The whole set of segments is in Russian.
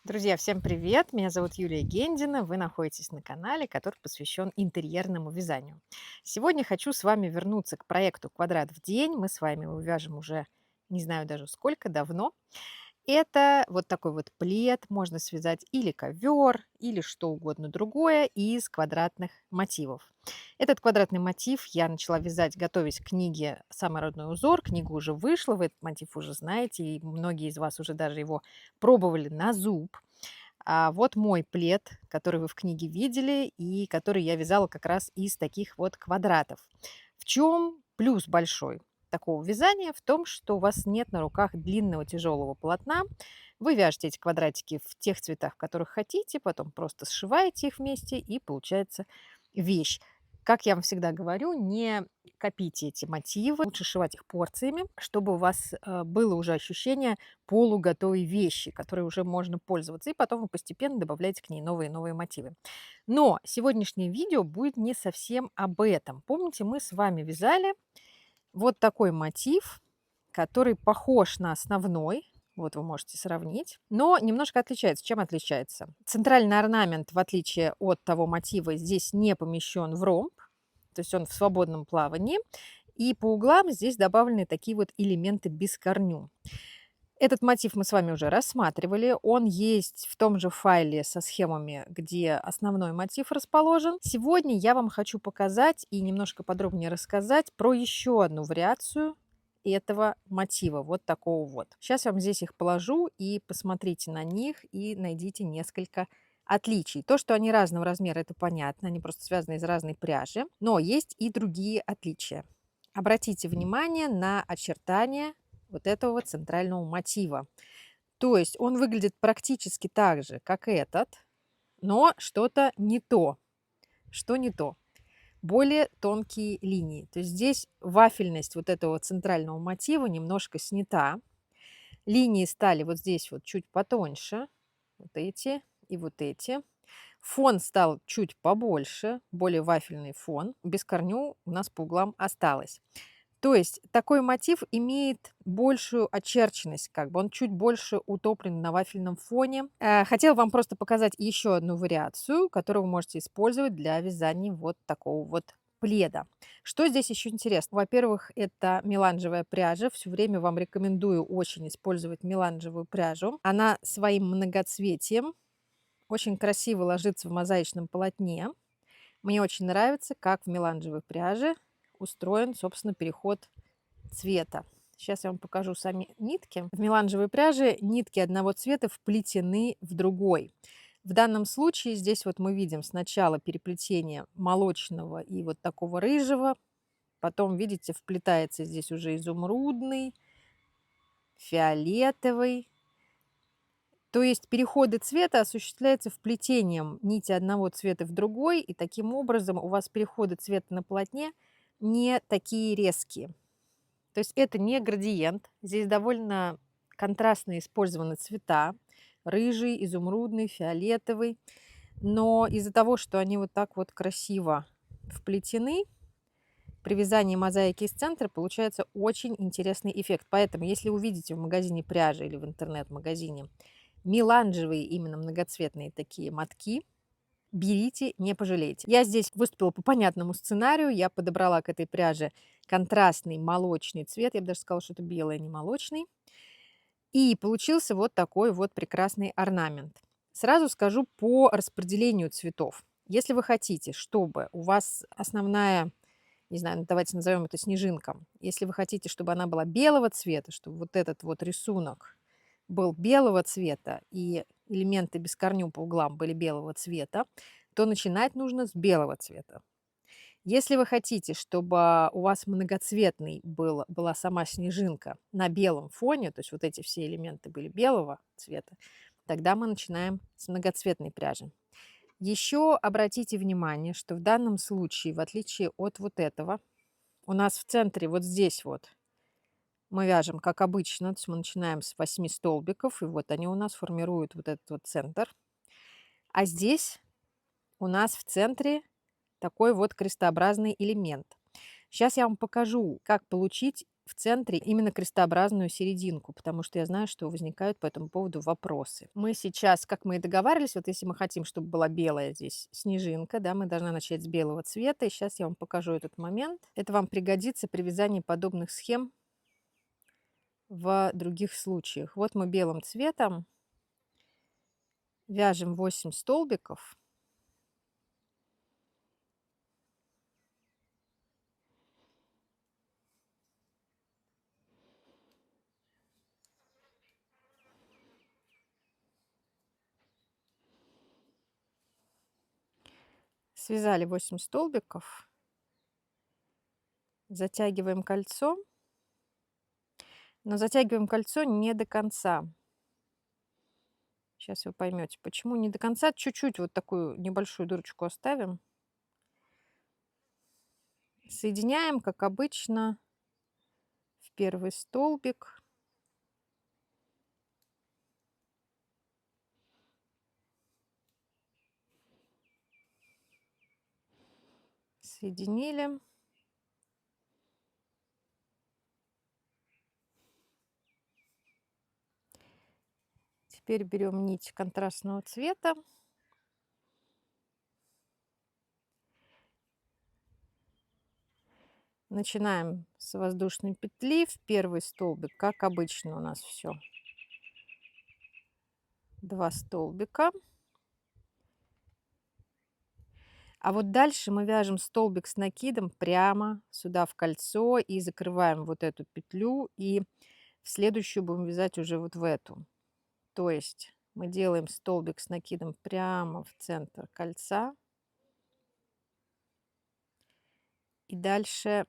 Друзья, всем привет! Меня зовут Юлия Гендина. Вы находитесь на канале, который посвящен интерьерному вязанию. Сегодня хочу с вами вернуться к проекту «Квадрат в день». Мы с вами его вяжем уже не знаю даже сколько, давно. Это вот такой вот плед, можно связать или ковер, или что угодно другое из квадратных мотивов. Этот квадратный мотив я начала вязать, готовясь к книге «Самый родной узор». Книга уже вышла, вы этот мотив уже знаете, и многие из вас уже даже его пробовали на зуб. А вот мой плед, который вы в книге видели и который я вязала как раз из таких вот квадратов. В чем плюс большой такого вязания? В том, что у вас нет на руках длинного тяжелого полотна. Вы вяжете эти квадратики в тех цветах, в которых хотите, потом просто сшиваете их вместе, и получается вещь. Как я вам всегда говорю, не копите эти мотивы, лучше сшивать их порциями, чтобы у вас было уже ощущение полуготовой вещи, которой уже можно пользоваться, и потом вы постепенно добавляете к ней новые и новые мотивы. Но сегодняшнее видео будет не совсем об этом. Помните, мы с вами вязали вот такой мотив, который похож на основной. Вот вы можете сравнить, но немножко отличается. Чем отличается? Центральный орнамент, в отличие от того мотива, здесь не помещен в ромб, то есть он в свободном плавании. И по углам здесь добавлены такие вот элементы без корню. Этот мотив мы с вами уже рассматривали. Он есть в том же файле со схемами, где основной мотив расположен. Сегодня я вам хочу показать и немножко подробнее рассказать про еще одну вариацию этого мотива, вот такого вот. Сейчас я вам здесь их положу, и посмотрите на них, и найдите несколько отличий. То, что они разного размера, это понятно, они просто связаны из разной пряжи, но есть и другие отличия. Обратите внимание на очертания вот этого вот центрального мотива. То есть он выглядит практически так же, как этот, но что-то не то. Что не то? Более тонкие линии. То есть здесь вафельность вот этого центрального мотива немножко снята. Линии стали вот здесь вот чуть потоньше. Вот эти и вот эти. Фон стал чуть побольше, более вафельный фон. Без корню у нас по углам осталось. То есть такой мотив имеет большую очерченность, как бы он чуть больше утоплен на вафельном фоне. Хотела вам просто показать еще одну вариацию, которую вы можете использовать для вязания вот такого вот пледа. Что здесь еще интересно? Во-первых, это меланжевая пряжа. Все время вам рекомендую очень использовать меланжевую пряжу. Она своим многоцветием очень красиво ложится в мозаичном полотне. Мне очень нравится, как в меланжевой пряже устроен, собственно, переход цвета. Сейчас я вам покажу сами нитки. В меланжевой пряже нитки одного цвета вплетены в другой. В данном случае здесь вот мы видим сначала переплетение молочного и вот такого рыжего. Потом, видите, вплетается здесь уже изумрудный, фиолетовый. То есть переходы цвета осуществляются вплетением нити одного цвета в другой, и таким образом у вас переходы цвета на полотне не такие резкие. То есть это не градиент. Здесь довольно контрастно использованы цвета. Рыжий, изумрудный, фиолетовый. Но из-за того, что они вот так вот красиво вплетены, при вязании мозаики из центра получается очень интересный эффект. Поэтому, если увидите в магазине пряжи или в интернет-магазине меланжевые именно многоцветные такие мотки, берите, не пожалеете. Я здесь выступила по понятному сценарию. Я подобрала к этой пряже контрастный молочный цвет. Я бы даже сказала, что это белый, а не молочный. И получился вот такой вот прекрасный орнамент. Сразу скажу по распределению цветов. Если вы хотите, чтобы у вас основная, не знаю, давайте назовем это снежинка. Если вы хотите, чтобы она была белого цвета, чтобы вот этот вот рисунок был белого цвета и элементы без корню по углам были белого цвета, то начинать нужно с белого цвета. Если вы хотите, чтобы у вас многоцветный была сама снежинка на белом фоне, то есть вот эти все элементы были белого цвета, тогда мы начинаем с многоцветной пряжи. Еще обратите внимание, что в данном случае, в отличие от вот этого, у нас в центре вот здесь вот мы вяжем, как обычно, то есть мы начинаем с 8 столбиков, и вот они у нас формируют вот этот вот центр. А здесь у нас в центре такой вот крестообразный элемент. Сейчас я вам покажу, как получить в центре именно крестообразную серединку, потому что я знаю, что возникают по этому поводу вопросы. Мы сейчас, как мы и договаривались, вот если мы хотим, чтобы была белая здесь снежинка, да, мы должны начать с белого цвета. И сейчас я вам покажу этот момент. Это вам пригодится при вязании подобных схем в других случаях. Вот мы белым цветом вяжем 8 столбиков. Связали 8 столбиков, затягиваем кольцо, но затягиваем кольцо не до конца. Сейчас вы поймете, почему не до конца. Чуть-чуть вот такую небольшую дырочку оставим. Соединяем, как обычно, в первый столбик. Соединили. Теперь берем нить контрастного цвета. Начинаем с воздушной петли в первый столбик, как обычно у нас все. 2 столбика. А вот дальше мы вяжем столбик с накидом прямо сюда в кольцо и закрываем вот эту петлю. И в следующую будем вязать уже вот в эту. То есть мы делаем столбик с накидом прямо в центр кольца. И дальше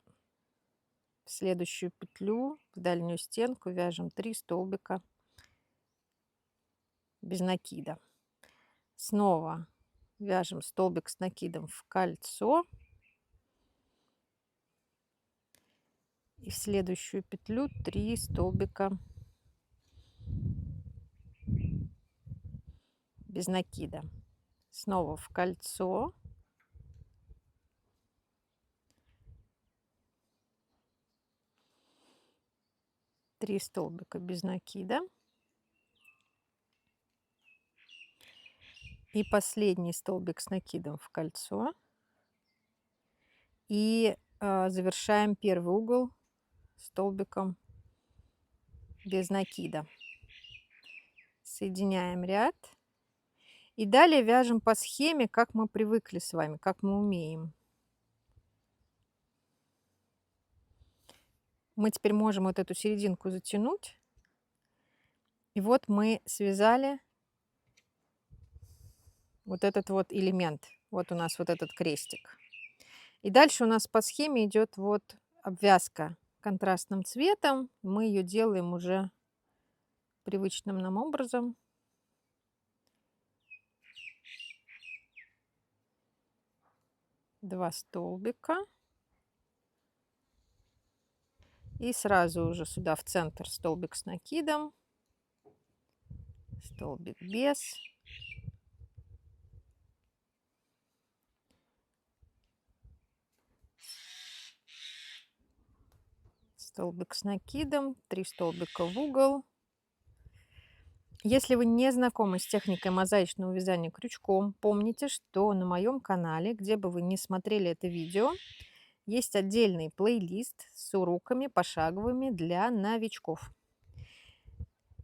в следующую петлю, в дальнюю стенку вяжем 3 столбика без накида. Снова вяжем столбик с накидом в кольцо. И в следующую петлю 3 столбика без накида. Снова в кольцо. Три столбика без накида. И последний столбик с накидом в кольцо. И завершаем первый угол столбиком без накида. Соединяем ряд. И далее вяжем по схеме, как мы привыкли с вами, как мы умеем. Мы теперь можем вот эту серединку затянуть. И вот мы связали вот этот вот элемент. Вот у нас вот этот крестик. И дальше у нас по схеме идет вот обвязка контрастным цветом. Мы ее делаем уже привычным нам образом. Два столбика. И сразу уже сюда в центр столбик с накидом. Столбик без. Столбик с накидом. 3 столбика в угол. Если вы не знакомы с техникой мозаичного вязания крючком, помните, что на моем канале, где бы вы ни смотрели это видео, есть отдельный плейлист с уроками пошаговыми для новичков.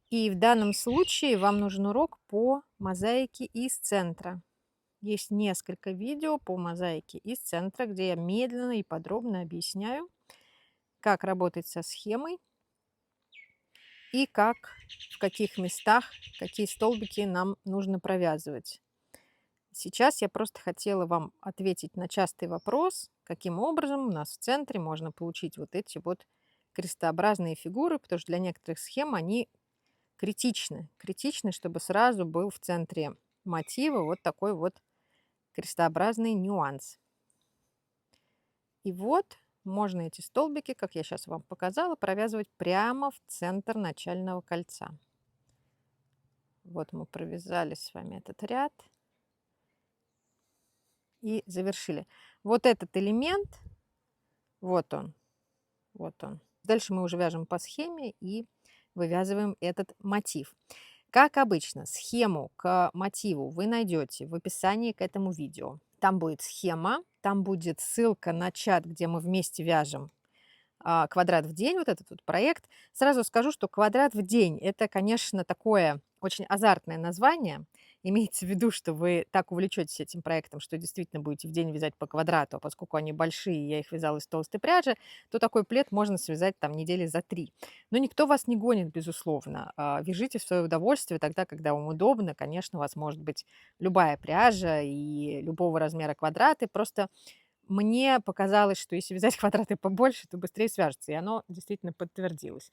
И в данном случае вам нужен урок по мозаике из центра. Есть несколько видео по мозаике из центра, где я медленно и подробно объясняю, как работать со схемой и как, в каких местах, какие столбики нам нужно провязывать. Сейчас я просто хотела вам ответить на частый вопрос, каким образом у нас в центре можно получить вот эти вот крестообразные фигуры, потому что для некоторых схем они критичны. Критичны, чтобы сразу был в центре мотива вот такой вот крестообразный нюанс. И вот можно эти столбики, как я сейчас вам показала, провязывать прямо в центр начального кольца. Вот мы провязали с вами этот ряд и завершили. Вот этот элемент, вот он, Дальше мы уже вяжем по схеме и вывязываем этот мотив. Как обычно, схему к мотиву вы найдете в описании к этому видео. Там будет схема, там будет ссылка на чат, где мы вместе вяжем «Квадрат в день», вот этот вот проект. Сразу скажу, что «Квадрат в день» — это, конечно, такое очень азартное название. Имеется в виду, что вы так увлечетесь этим проектом, что действительно будете в день вязать по квадрату, а поскольку они большие, я их вязала из толстой пряжи, то такой плед можно связать там недели за 3. Но никто вас не гонит, безусловно. Вяжите в свое удовольствие тогда, когда вам удобно. Конечно, у вас может быть любая пряжа и любого размера квадраты. Просто мне показалось, что если вязать квадраты побольше, то быстрее свяжется, и оно действительно подтвердилось.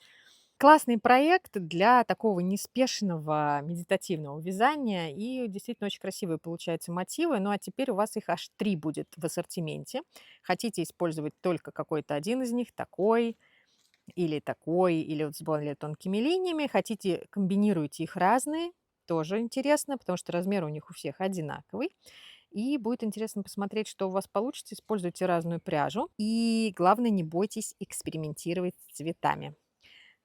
Классный проект для такого неспешного медитативного вязания, и действительно очень красивые получаются мотивы. Ну а теперь у вас их аж 3 будет в ассортименте. Хотите использовать только какой-то один из них, такой, или вот с более тонкими линиями. Хотите, комбинируйте их разные, тоже интересно, потому что размер у них у всех одинаковый. И будет интересно посмотреть, что у вас получится. Используйте разную пряжу. И главное, не бойтесь экспериментировать с цветами.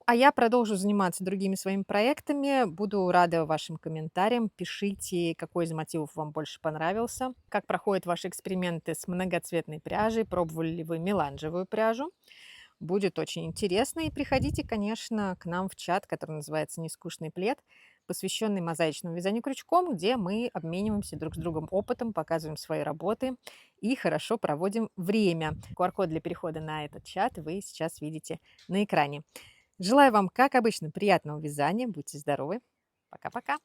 А я продолжу заниматься другими своими проектами. Буду рада вашим комментариям. Пишите, какой из мотивов вам больше понравился, как проходят ваши эксперименты с многоцветной пряжей, пробовали ли вы меланжевую пряжу. Будет очень интересно. И приходите, конечно, к нам в чат, который называется «Нескучный плед», посвященный мозаичному вязанию крючком, где мы обмениваемся друг с другом опытом, показываем свои работы и хорошо проводим время. QR-код для перехода на этот чат вы сейчас видите на экране. Желаю вам, как обычно, приятного вязания. Будьте здоровы. Пока-пока.